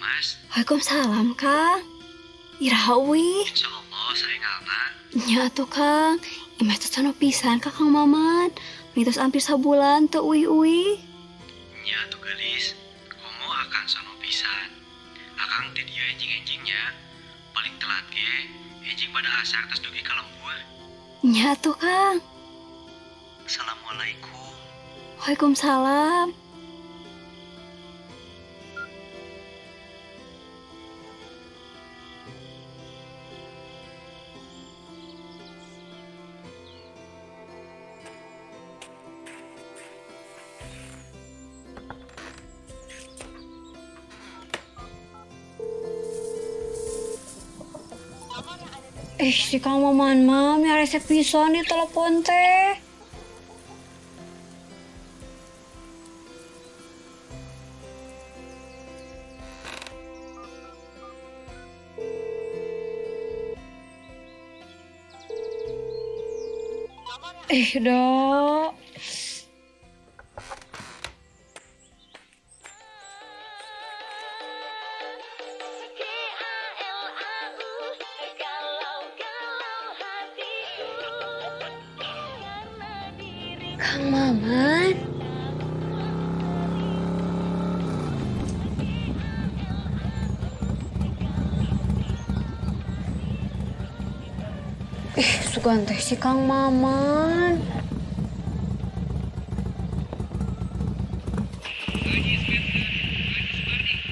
Mas. Waalaikumsalam, Kang. Irawi. Insya Allah saya ngaman. Nya tuh, Kang. Imas teh sano pisan ka Kang Maman. Mitos hampir sabulan teu uwi-uwi. Nya tuh gelis. Komo akan sono pisan. Akang ti dieu enjing-enjingnya. Paling telat ge. Enjing pada asar tas dugi ka lembur. Nya tuh, Kang. Assalamualaikum. Waalaikumsalam. Si Kang Maman mah mi resep pisan di telepon teh. Dok. Kang Maman. Sugan teh si Kang Maman.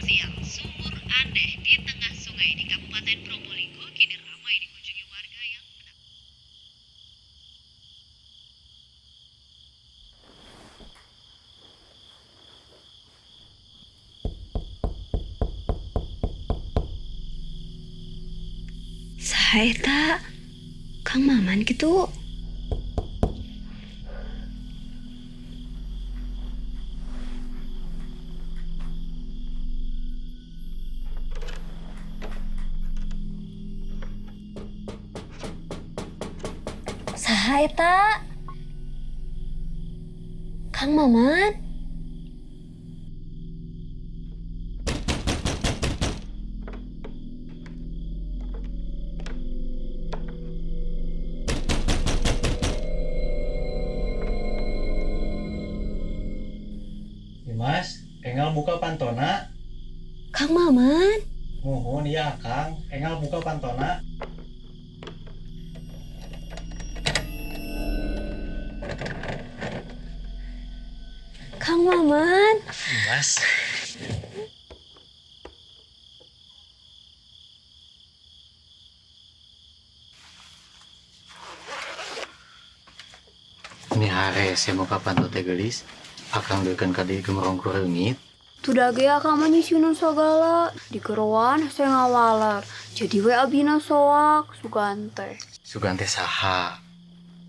Siang, sumur aneh di tengah sungai di Kabupaten Probolinggo kini ramai dikunjungi warga yang Saha eta? Kang Maman gitu. Saha eta? Kang Maman? Mas, engal buka pantona. Kang Maman? Nuhun iya Kang, engal buka pantona. Kang Maman? Mas. Ini hari saya mau kapan tuh teh gelis? Akang deukeun ka dieu gemerong ku reungit. Tudah ge akang mah nyisiun sagala. Di keroan saya ngawalar. Jadi we abina soak Sugante. Sugante saha?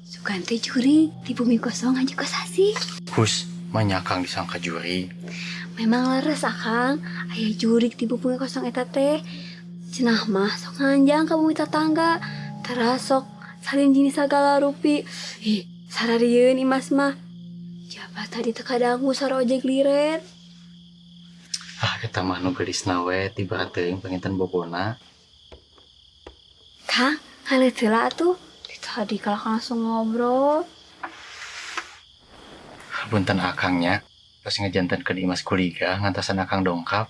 Sugante juri di bumi kosong aja kosasi. Hus, manyakang disangka juri. Memang leres akang. Aya jurik di bumi kosong eta teh. Cenah mah sok nganjang ka bumi tetangga. Terasok salin jenis sagala rupi. Sararieun Imas mah. Jabat tadi teu kadangu sarojeg liret. Eta mah nu gelisna we tiba teuing panginten bobona. Kang, hale heula atuh. Tadi kalau langsung ngobrol. Punten akangnya, pas ngejantan ke Dimas kuliah ngantasan akang dongkap.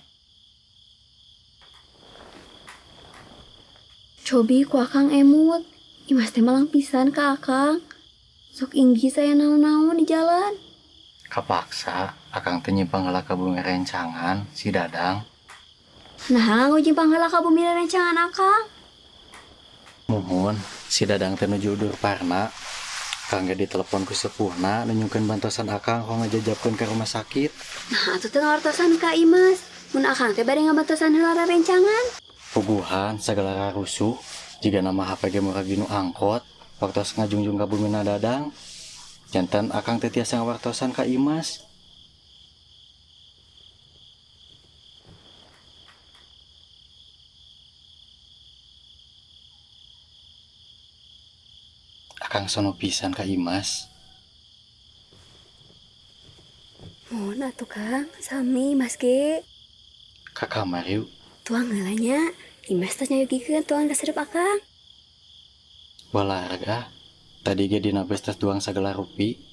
Cobi ku akang emut. Imas teh malang pisan ka akang. Sok inggi saya naon-naon di jalan. Kapaksa, akang teh nyimpang heula ka bumi rencangan si Dadang. Nah, ngujimpang heula ka bumi rencangan akang. Muhun, si Dadang teh nuju dur parna. Akang ge ditelepon ku sepuhna nunjukkeun bantosan akang kong ngajajabkeun ka rumah sakit. Nah, atuh teu ngawartosan ka Imas. Mun akang teh bade ngabantosan heula rencangan. Puguhan sagala rusuh, jiga nama HP ge murah ginu angkot, waktos ngajungjung ka bumina Dadang. Jantan akang teh tiasa ngawartosan ka Imas. Akang sono pisan ka Imas. Mun atuh Kang, sami Mas ge. Ka kamar yuk, tuang ngelanya Imas tos nyayugikeun tuang kasedep akang. Olahraga tadi ge dina pesta tuang sagala rupi.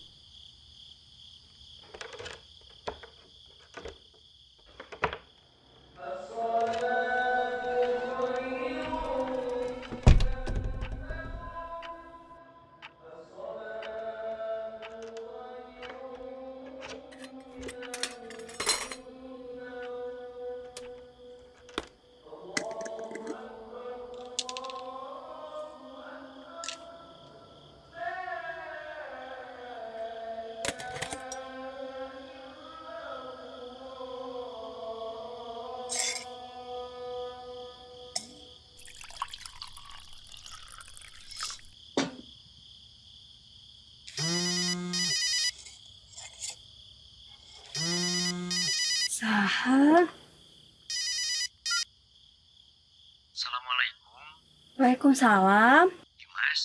Saha? Assalamualaikum, Waalaikumsalam. Dimas.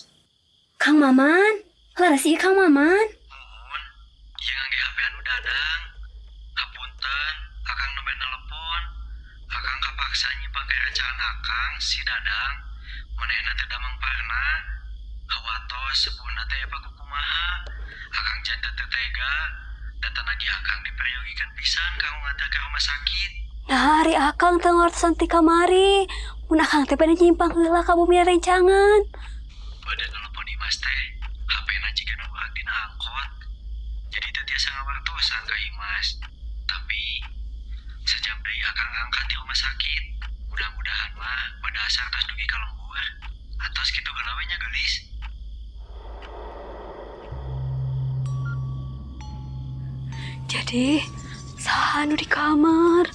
Kang Maman. Laras ieu Kang Maman. Nuhun, ieu ngangge HP anu dadang. Hapunten, akang nembe nelepon. Akang kapaksa nyimpang kerecahan akang si dadang. Manehna teu damang parna. Hawatos sepuhna teh apa kukumaha. Akang janda teu tega. Datan lagi akang diperyogikan pisan kanggo ngantar ke rumah sakit. Nah, hari akang teu ngortosan ti kamari. Mun akang teh bade nyimpang heula ka bumi rencangan. Bade nelpon Imas teh, HP-na jigana urang dina angkot. Jadi teu tiasa ngawartosan ka Imas. Tapi sejam deui akang angkat di rumah sakit. Mudah-mudahan mah pada asar tas dugi ka lembur. Atos kitu heula we nya geulis. Jadi, saha anu di kamar?